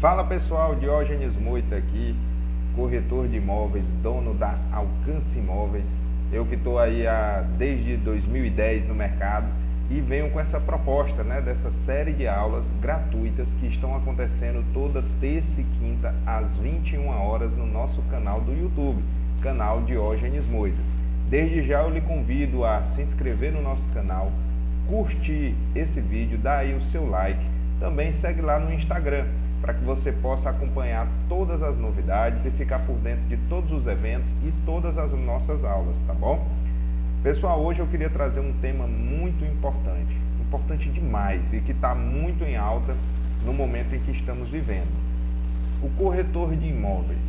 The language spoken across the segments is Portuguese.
Fala pessoal, Diógenes Moita aqui, corretor de imóveis, dono da Alcance Imóveis. Eu que estou aí desde 2010 no mercado e venho com essa proposta, dessa série de aulas gratuitas que estão acontecendo toda terça e quinta às 21 horas no nosso canal do YouTube, canal Diógenes Moita. Desde já eu lhe convido a se inscrever no nosso canal, curtir esse vídeo, dar aí o seu like, também segue lá no Instagram, para que você possa acompanhar todas as novidades e ficar por dentro de todos os eventos e todas as nossas aulas, tá bom? Pessoal, hoje eu queria trazer um tema muito importante demais e que está muito em alta no momento em que estamos vivendo. O corretor de imóveis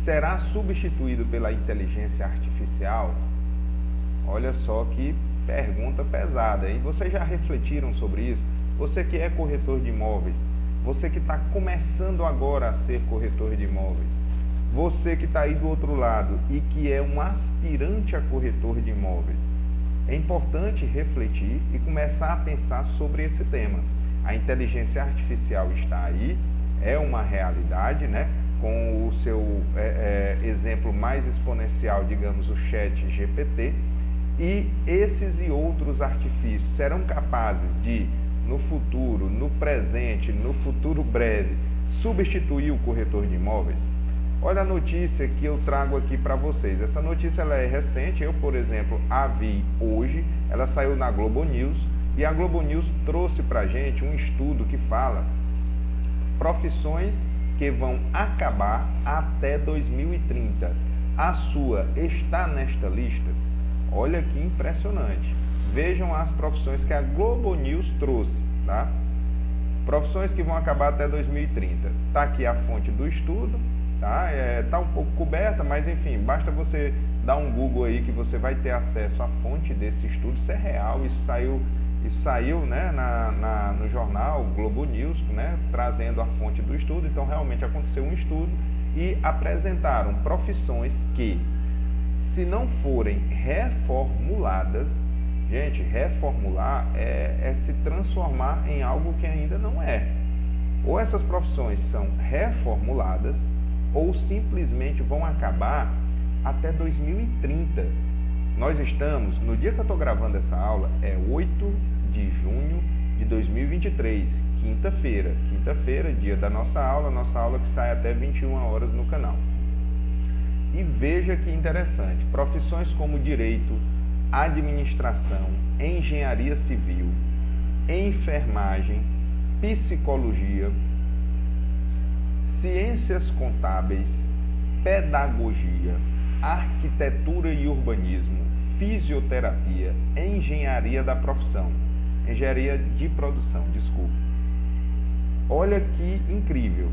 será substituído pela inteligência artificial? Olha só que pergunta pesada, hein? Vocês já refletiram sobre isso? Você que é corretor de imóveis, você que está começando agora a ser corretor de imóveis, você que está aí do outro lado e que é um aspirante a corretor de imóveis, é importante refletir e começar a pensar sobre esse tema. A inteligência artificial está aí, é uma realidade, com o seu exemplo mais exponencial, digamos, o chat GPT, e esses e outros artifícios serão capazes de, no futuro, no presente, no futuro breve, substituir o corretor de imóveis? Olha a notícia que eu trago aqui para vocês. Essa notícia ela é recente, eu, por exemplo, a vi hoje, ela saiu na Globo News, e a Globo News trouxe para a gente um estudo que fala profissões que vão acabar até 2030. A sua está nesta lista? Olha que impressionante. Vejam as profissões que a Globo News trouxe, tá? Profissões que vão acabar até 2030. Tá aqui a fonte do estudo, tá? Tá um pouco coberta, mas enfim, basta você dar um Google aí que você vai ter acesso à fonte desse estudo. Isso é real, isso saiu no jornal Globo News, trazendo a fonte do estudo. Então realmente aconteceu um estudo e apresentaram profissões que, se não forem reformuladas, gente, reformular é se transformar em algo que ainda não é. Ou essas profissões são reformuladas, ou simplesmente vão acabar até 2030. Nós estamos, no dia que eu estou gravando essa aula, é 8 de junho de 2023, quinta-feira. Quinta-feira, dia da nossa aula que sai até 21 horas no canal. E veja que interessante, profissões como direito, administração, engenharia civil, enfermagem, psicologia, ciências contábeis, pedagogia, arquitetura e urbanismo, fisioterapia, engenharia da profissão, engenharia de produção, desculpa. Olha que incrível,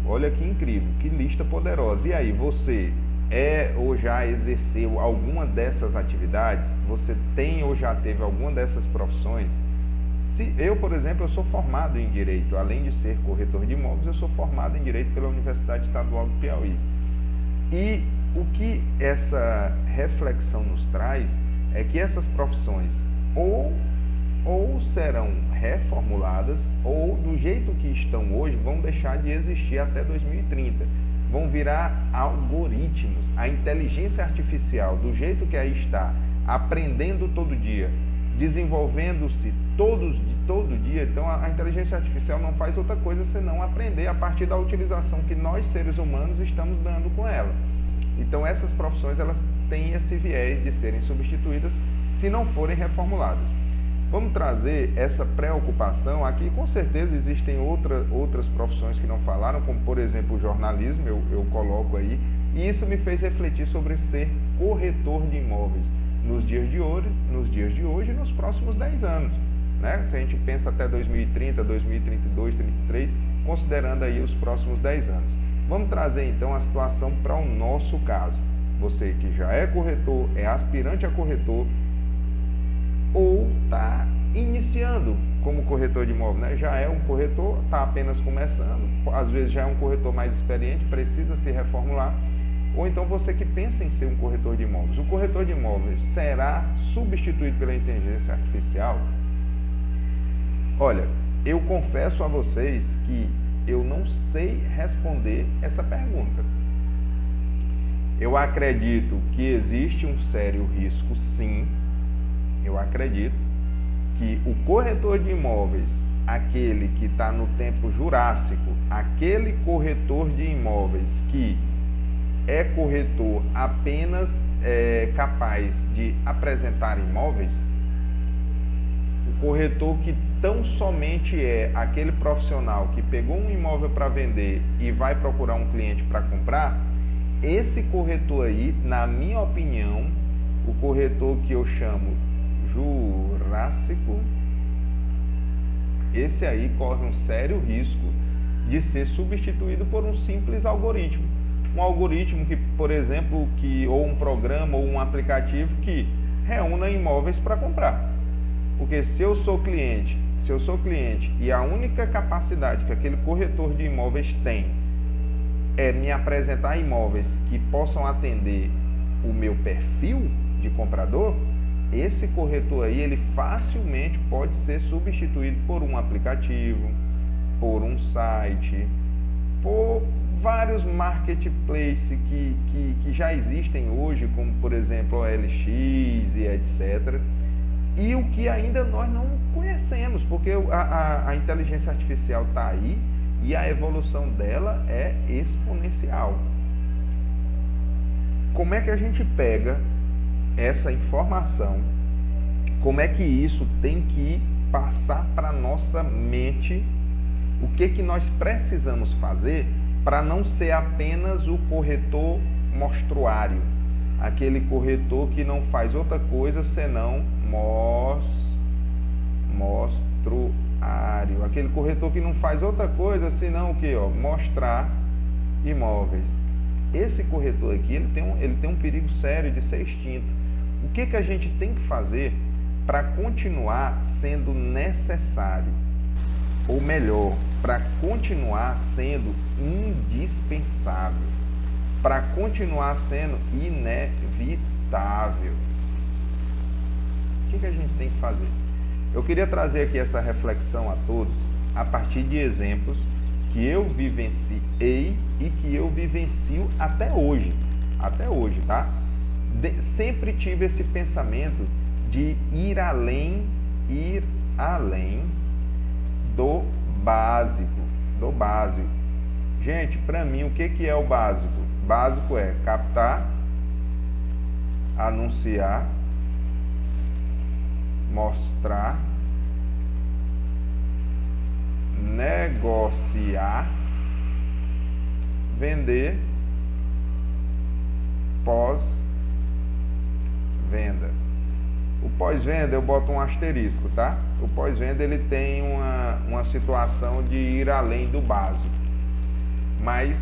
que lista poderosa. E aí, você ou já exerceu alguma dessas atividades? Você tem ou já teve alguma dessas profissões? Eu, por exemplo, eu sou formado em Direito. Além de ser corretor de imóveis, eu sou formado em Direito pela Universidade Estadual do Piauí. E o que essa reflexão nos traz é que essas profissões ou serão reformuladas, ou do jeito que estão hoje, vão deixar de existir até 2030. Vão virar algoritmos. A inteligência artificial, do jeito que aí está, aprendendo todo dia, desenvolvendo-se todo dia. Então a inteligência artificial não faz outra coisa senão aprender a partir da utilização que nós, seres humanos, estamos dando com ela. Então essas profissões, elas têm esse viés de serem substituídas se não forem reformuladas. Vamos trazer essa preocupação aqui. Com certeza existem outras profissões que não falaram, como por exemplo o jornalismo, eu coloco aí, e isso me fez refletir sobre ser corretor de imóveis nos dias de hoje e nos próximos 10 anos. Se a gente pensa até 2030, 2032, 2033, considerando aí os próximos 10 anos. Vamos trazer então a situação para o nosso caso. Você que já é corretor, é aspirante a corretor, ou está iniciando como corretor de imóvel, Já é um corretor, está apenas começando, às vezes já é um corretor mais experiente, precisa se reformular, ou então você que pensa em ser um corretor de imóveis. O corretor de imóveis será substituído pela inteligência artificial? Olha, eu confesso a vocês que eu não sei responder essa pergunta. Eu acredito que existe um sério risco, sim. Eu acredito que o corretor de imóveis, aquele que está no tempo jurássico, aquele corretor de imóveis que é corretor apenas capaz de apresentar imóveis, o corretor que tão somente é aquele profissional que pegou um imóvel para vender e vai procurar um cliente para comprar, esse corretor aí, na minha opinião, o corretor que eu chamo jurássico, esse aí corre um sério risco de ser substituído por um simples algoritmo. Um algoritmo que, por exemplo, ou um programa ou um aplicativo que reúna imóveis para comprar. Porque se eu sou cliente e a única capacidade que aquele corretor de imóveis tem é me apresentar imóveis que possam atender o meu perfil de comprador, esse corretor aí, ele facilmente pode ser substituído por um aplicativo, por um site, por vários marketplaces que já existem hoje, como por exemplo o OLX e etc. E o que ainda nós não conhecemos, porque a inteligência artificial está aí e a evolução dela é exponencial. Como é que a gente pega essa informação? Como é que isso tem que passar para a nossa mente? O que nós precisamos fazer para não ser apenas o corretor mostruário, aquele corretor que não faz outra coisa senão mostruário, aquele corretor que não faz outra coisa senão o que? Mostrar imóveis. Esse corretor aqui, ele tem um perigo sério de ser extinto. O que a gente tem que fazer para continuar sendo necessário? Ou melhor, para continuar sendo indispensável, para continuar sendo inevitável. O que a gente tem que fazer? Eu queria trazer aqui essa reflexão a todos a partir de exemplos que eu vivenciei e que eu vivencio até hoje, tá? Sempre tive esse pensamento de ir além do básico. Gente, para mim, o que é o básico? Básico é captar, anunciar, mostrar, negociar, vender, pós-venda. O pós-venda eu boto um asterisco, tá? O pós-venda ele tem uma situação de ir além do básico, mas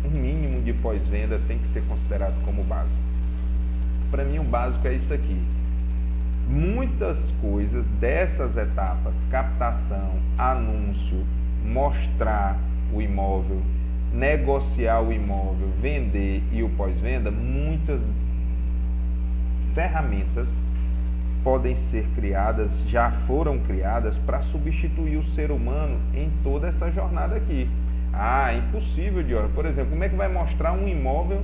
um mínimo de pós-venda tem que ser considerado como básico. Para mim o básico é isso aqui. Muitas coisas dessas etapas, captação, anúncio, mostrar o imóvel, negociar o imóvel, vender e o pós-venda, muitas ferramentas podem ser criadas, já foram criadas para substituir o ser humano em toda essa jornada aqui. É impossível, Dior. Por exemplo, como é que vai mostrar um imóvel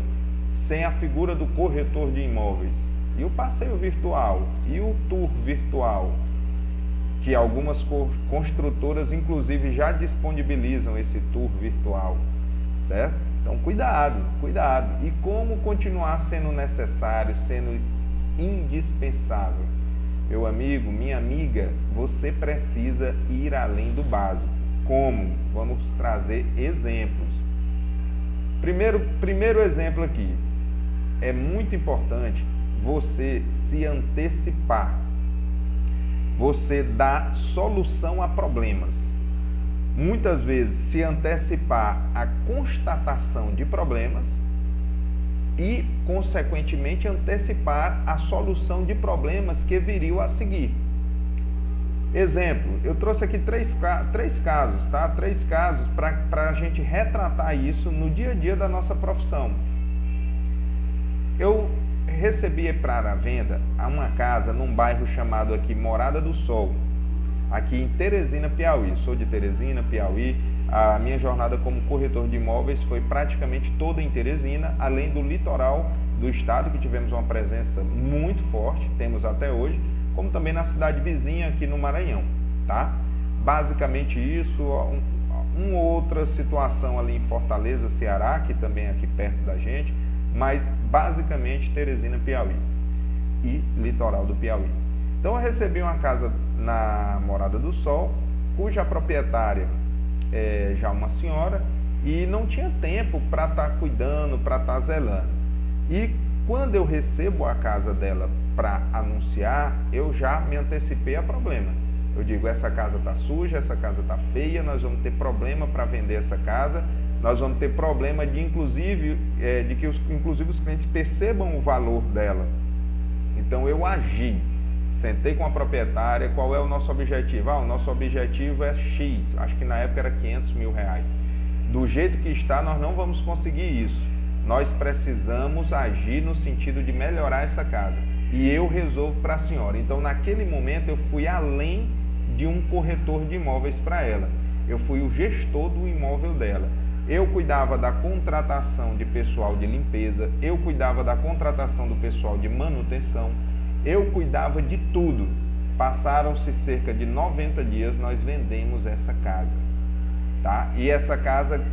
sem a figura do corretor de imóveis? E o passeio virtual? E o tour virtual? Que algumas construtoras, inclusive, já disponibilizam esse tour virtual, certo? Então, cuidado. E como continuar sendo necessário, sendo indispensável? Meu amigo, minha amiga, você precisa ir além do básico. Como? Vamos trazer exemplos. Primeiro exemplo aqui. É muito importante você se antecipar. Você dá solução a problemas. Muitas vezes se antecipar a constatação de problemas e, consequentemente, antecipar a solução de problemas que viriam a seguir. Exemplo, eu trouxe aqui três casos, tá? 3 casos para a gente retratar isso no dia a dia da nossa profissão. Eu recebi para a venda uma casa num bairro chamado aqui Morada do Sol, aqui em Teresina, Piauí. Sou de Teresina, Piauí. A minha jornada como corretor de imóveis foi praticamente toda em Teresina, além do litoral do estado, que tivemos uma presença muito forte, temos até hoje, como também na cidade vizinha aqui no Maranhão, tá? Basicamente isso, uma outra situação ali em Fortaleza, Ceará, que também é aqui perto da gente, mas basicamente Teresina, Piauí e litoral do Piauí. Então eu recebi uma casa na Morada do Sol, cuja proprietária é já uma senhora e não tinha tempo para estar cuidando, para estar zelando. E quando eu recebo a casa dela para anunciar, eu já me antecipei a problema. Eu digo, essa casa está suja, essa casa está feia, nós vamos ter problema para vender essa casa, nós vamos ter problema de inclusive os clientes percebam o valor dela. Então eu agi, sentei com a proprietária, qual é o nosso objetivo? O nosso objetivo é X, acho que na época era 500 mil reais. Do jeito que está, nós não vamos conseguir isso. Nós precisamos agir no sentido de melhorar essa casa. E eu resolvo para a senhora. Então naquele momento eu fui além de um corretor de imóveis para ela. Eu fui o gestor do imóvel dela. Eu cuidava da contratação de pessoal de limpeza, eu cuidava da contratação do pessoal de manutenção, eu cuidava de tudo. Passaram-se cerca de 90 dias, nós vendemos essa casa, tá? E essa casa,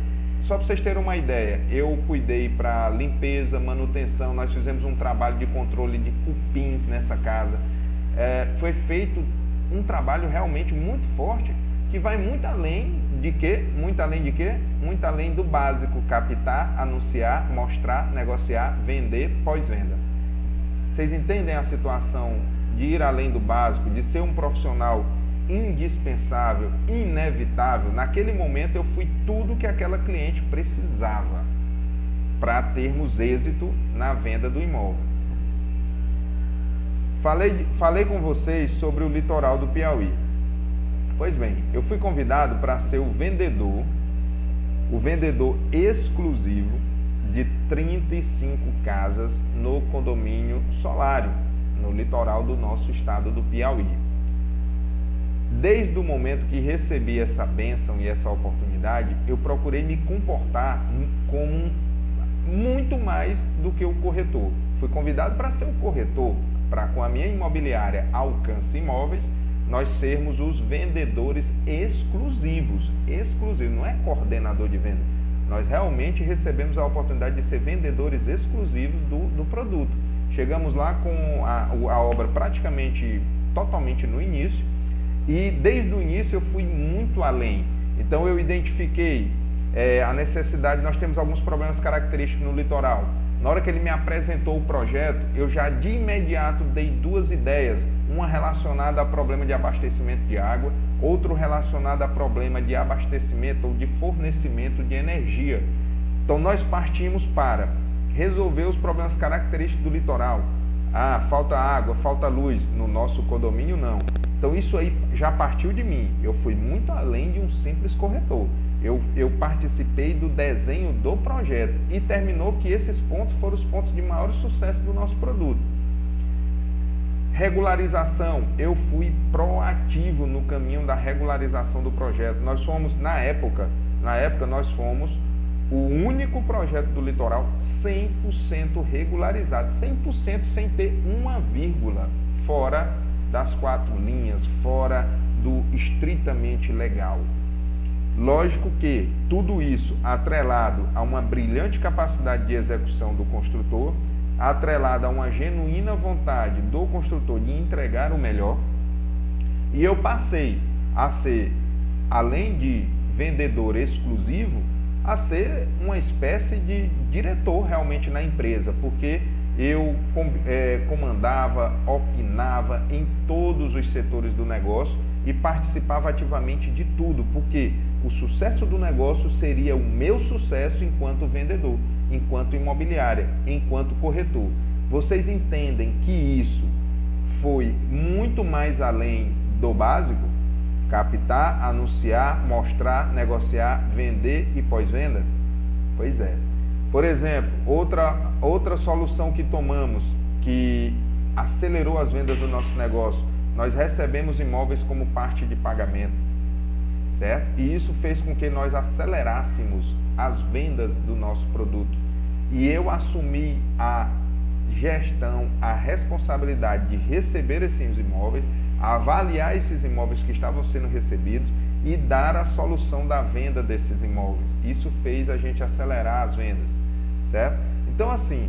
só para vocês terem uma ideia, eu cuidei para limpeza, manutenção, nós fizemos um trabalho de controle de cupins nessa casa. Foi feito um trabalho realmente muito forte, que vai muito além de quê? Muito além de quê? Muito além do básico, captar, anunciar, mostrar, negociar, vender, pós-venda. Vocês entendem a situação de ir além do básico, de ser um profissional indispensável, inevitável? Naquele momento eu fui tudo que aquela cliente precisava para termos êxito na venda do imóvel. Falei com vocês sobre o litoral do Piauí. Pois bem, eu fui convidado para ser o vendedor exclusivo de 35 casas no condomínio Solário, no litoral do nosso estado do Piauí. Desde o momento que recebi essa bênção e essa oportunidade, eu procurei me comportar como muito mais do que o corretor. Fui convidado para ser o corretor, para com a minha imobiliária Alcance Imóveis, nós sermos os vendedores exclusivos, não é coordenador de venda. Nós realmente recebemos a oportunidade de ser vendedores exclusivos do produto. Chegamos lá com a obra praticamente totalmente no início e desde o início eu fui muito além. Então eu identifiquei a necessidade, nós temos alguns problemas característicos no litoral. Na hora que ele me apresentou o projeto, eu já de imediato dei duas ideias, uma relacionada a problema de abastecimento de água, outro relacionado a problema de abastecimento ou de fornecimento de energia. Então nós partimos para resolver os problemas característicos do litoral. Falta água, falta luz, no nosso condomínio não. Então isso aí já partiu de mim, eu fui muito além de um simples corretor. Eu participei do desenho do projeto e terminou que esses pontos foram os pontos de maior sucesso do nosso produto. Regularização, eu fui proativo no caminho da regularização do projeto. Nós fomos, na época nós fomos o único projeto do litoral 100% regularizado, 100% sem ter uma vírgula fora das 4 linhas, fora do estritamente legal. Lógico que tudo isso atrelado a uma brilhante capacidade de execução do construtor, atrelado a uma genuína vontade do construtor de entregar o melhor, e eu passei a ser, além de vendedor exclusivo, a ser uma espécie de diretor realmente na empresa, porque eu comandava, opinava em todos os setores do negócio e participava ativamente de tudo, porque o sucesso do negócio seria o meu sucesso enquanto vendedor, enquanto imobiliária, enquanto corretor. Vocês entendem que isso foi muito mais além do básico? Captar, anunciar, mostrar, negociar, vender e pós-venda? Pois é. Por exemplo, outra solução que tomamos, que acelerou as vendas do nosso negócio, nós recebemos imóveis como parte de pagamento. certo? E isso fez com que nós acelerássemos as vendas do nosso produto. E eu assumi a gestão, a responsabilidade de receber esses imóveis, avaliar esses imóveis que estavam sendo recebidos e dar a solução da venda desses imóveis. Isso fez a gente acelerar as vendas, certo? Então, assim,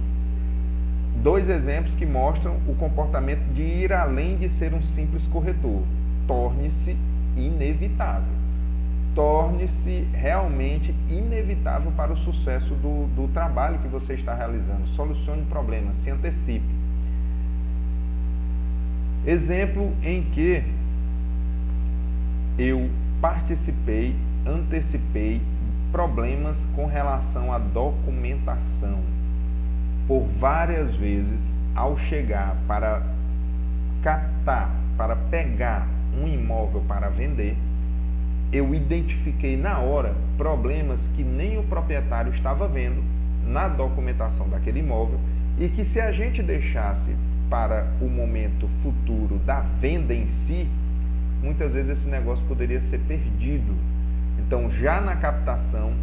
dois exemplos que mostram o comportamento de ir além de ser um simples corretor. Torne-se inevitável. Torne-se realmente inevitável para o sucesso do trabalho que você está realizando. Solucione problemas, se antecipe. Exemplo em que eu antecipei problemas com relação à documentação. Por várias vezes, ao chegar para captar, para pegar um imóvel para vender, eu identifiquei na hora problemas que nem o proprietário estava vendo na documentação daquele imóvel e que, se a gente deixasse para o momento futuro da venda em si, muitas vezes esse negócio poderia ser perdido. Então, já na captação,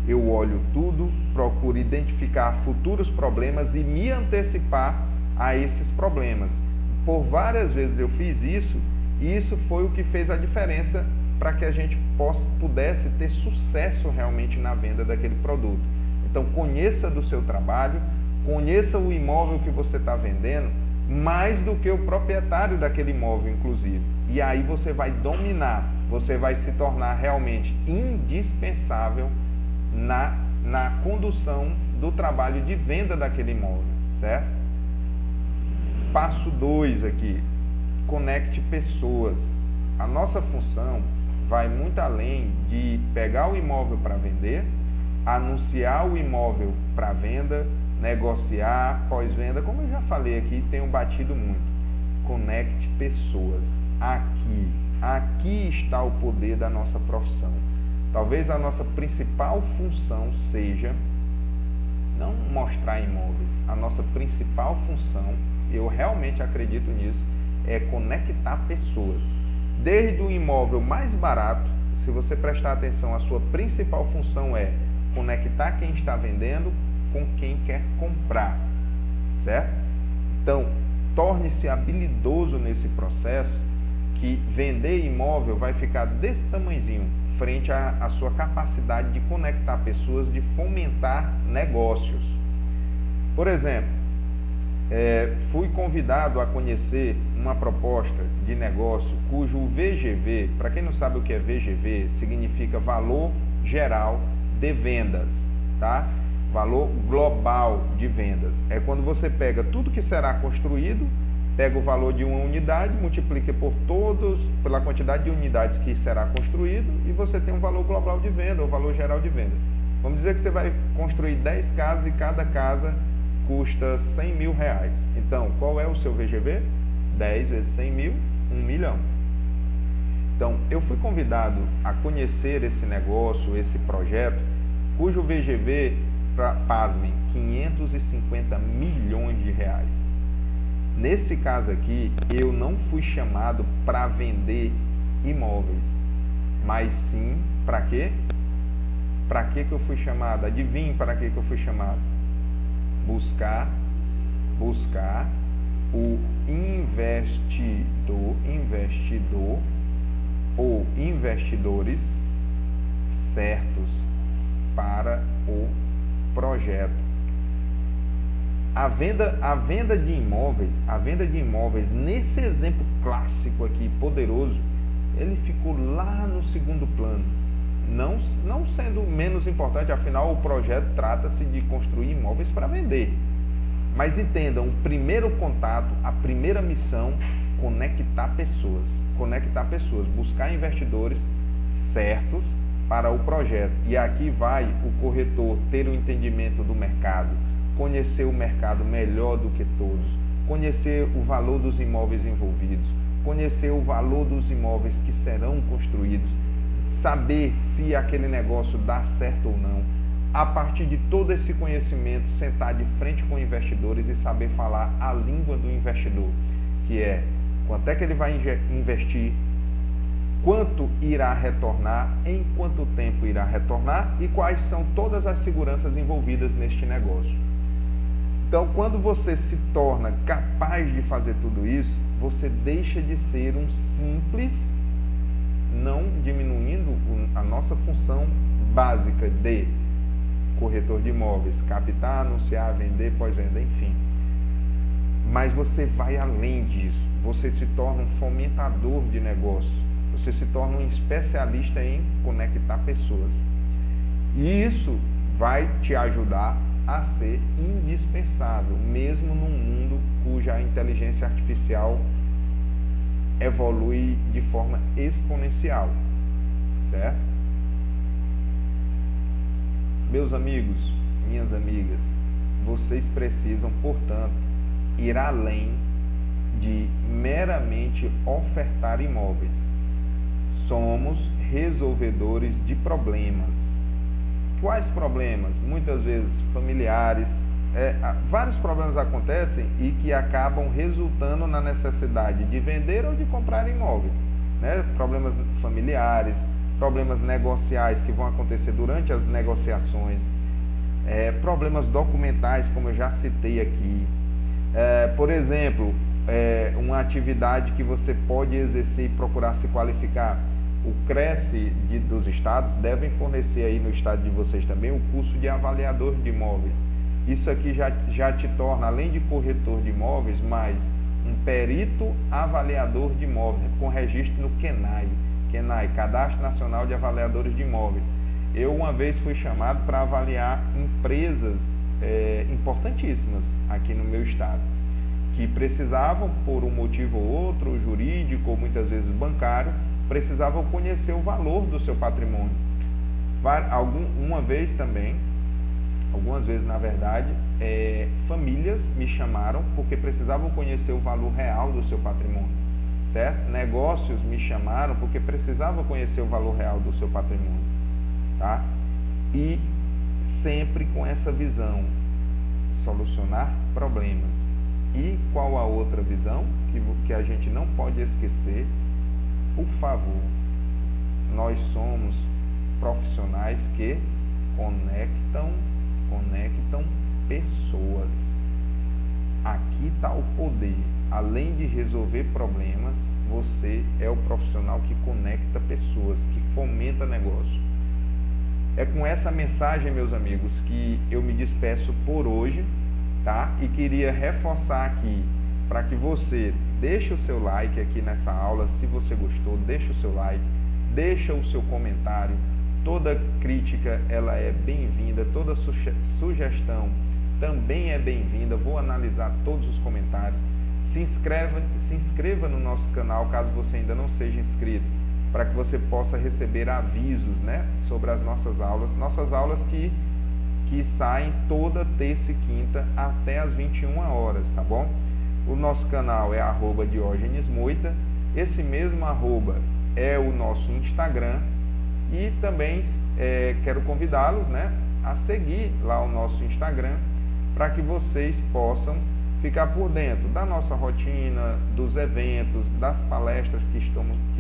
eu olho tudo, procuro identificar futuros problemas e me antecipar a esses problemas. Por várias vezes eu fiz isso, e isso foi o que fez a diferença para que a gente pudesse ter sucesso realmente na venda daquele produto. Então, conheça do seu trabalho, conheça o imóvel que você está vendendo, mais do que o proprietário daquele imóvel, inclusive. E aí você vai dominar, você vai se tornar realmente indispensável na condução do trabalho de venda daquele imóvel, certo? Passo 2 aqui, conecte pessoas. A nossa função vai muito além de pegar o imóvel para vender, anunciar o imóvel para venda, negociar, pós-venda, como eu já falei aqui, tenho batido muito. Conecte pessoas. Aqui está o poder da nossa profissão. Talvez a nossa principal função seja não mostrar imóveis. A nossa principal função, eu realmente acredito nisso, é conectar pessoas. Desde o imóvel mais barato, se você prestar atenção, a sua principal função é conectar quem está vendendo com quem quer comprar, certo? Então, torne-se habilidoso nesse processo, que vender imóvel vai ficar desse tamanhozinho frente à sua capacidade de conectar pessoas, de fomentar negócios. Por exemplo, fui convidado a conhecer uma proposta de negócio cujo VGV, para quem não sabe o que é VGV, significa Valor Geral de Vendas, tá? Valor global de vendas. É quando você pega tudo que será construído, pega o valor de uma unidade, multiplica pela quantidade de unidades que será construído e você tem um valor global de venda, ou valor geral de venda. Vamos dizer que você vai construir 10 casas e cada casa custa 100 mil reais. Então, qual é o seu VGV? 10 vezes 100 mil, 1 milhão. Então, eu fui convidado a conhecer esse negócio, esse projeto, cujo VGV, pasmem, 550 milhões de reais. Nesse caso aqui, eu não fui chamado para vender imóveis, mas sim, para quê? Para que eu fui chamado? Adivinhe para que eu fui chamado? Buscar o investidor ou investidores certos para o projeto. A venda de imóveis, nesse exemplo clássico aqui, poderoso, ele ficou lá no segundo plano, não sendo menos importante, afinal o projeto trata-se de construir imóveis para vender. Mas entendam, o primeiro contato, a primeira missão, conectar pessoas, buscar investidores certos para o projeto. E aqui vai o corretor ter o entendimento do mercado, conhecer o mercado melhor do que todos, conhecer o valor dos imóveis envolvidos, conhecer o valor dos imóveis que serão construídos, saber se aquele negócio dá certo ou não. A partir de todo esse conhecimento, sentar de frente com investidores e saber falar a língua do investidor, que é quanto é que ele vai investir, quanto irá retornar, em quanto tempo irá retornar e quais são todas as seguranças envolvidas neste negócio. Então, quando você se torna capaz de fazer tudo isso, você deixa de ser um simples, não diminuindo a nossa função básica de corretor de imóveis, captar, anunciar, vender, pós-venda, enfim. Mas você vai além disso, você se torna um fomentador de negócio, você se torna um especialista em conectar pessoas. E isso vai te ajudar a ser indispensável, mesmo num mundo cuja inteligência artificial evolui de forma exponencial, certo? Meus amigos, minhas amigas, vocês precisam, portanto, ir além de meramente ofertar imóveis. Somos resolvedores de problemas. Quais problemas? Muitas vezes familiares. Vários problemas acontecem e que acabam resultando na necessidade de vender ou de comprar imóveis, né? Problemas familiares, problemas negociais que vão acontecer durante as negociações, problemas documentais, como eu já citei aqui. Por exemplo, uma atividade que você pode exercer e procurar se qualificar. O Cresce dos estados devem fornecer aí no estado de vocês também o curso de avaliador de imóveis. Isso aqui já te torna, além de corretor de imóveis, mais um perito avaliador de imóveis, com registro no KENAI, Cadastro Nacional de Avaliadores de Imóveis. Eu uma vez fui chamado para avaliar empresas importantíssimas aqui no meu estado, que precisavam, por um motivo ou outro, jurídico ou muitas vezes bancário, precisavam conhecer o valor do seu patrimônio. Algumas vezes na verdade, famílias me chamaram porque precisavam conhecer o valor real do seu patrimônio, certo? Negócios me chamaram porque precisavam conhecer o valor real do seu patrimônio, tá? E sempre com essa visão, solucionar problemas. E qual a outra visão que a gente não pode esquecer? Por favor, nós somos profissionais que conectam pessoas. Aqui está o poder. Além de resolver problemas, você é o profissional que conecta pessoas, que fomenta negócio. É com essa mensagem, meus amigos, que eu me despeço por hoje, tá? E queria reforçar aqui para que você deixe o seu like aqui nessa aula. Se você gostou, deixa o seu like, deixa o seu comentário. Toda crítica ela é bem-vinda, toda sugestão também é bem-vinda. Vou analisar todos os comentários. Se inscreva no nosso canal caso você ainda não seja inscrito, para que você possa receber avisos, né, sobre as nossas aulas que saem toda terça e quinta até às 21 horas, tá bom? O nosso canal é @diogenesmoita. Esse mesmo arroba é o nosso Instagram. E também quero convidá-los, né, a seguir lá o nosso Instagram, para que vocês possam ficar por dentro da nossa rotina, dos eventos, das palestras que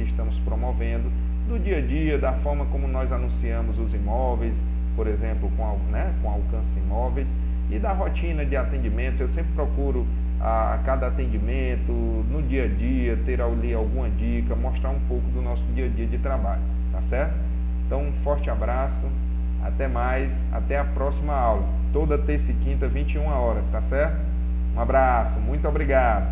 estamos promovendo, do dia a dia, da forma como nós anunciamos os imóveis, por exemplo, com Alcance Imóveis, e da rotina de atendimento. Eu sempre procuro a cada atendimento, no dia a dia, ter ali alguma dica, mostrar um pouco do nosso dia a dia de trabalho, tá certo? Então, um forte abraço, até mais, até a próxima aula, toda terça e quinta, 21 horas, tá certo? Um abraço, muito obrigado.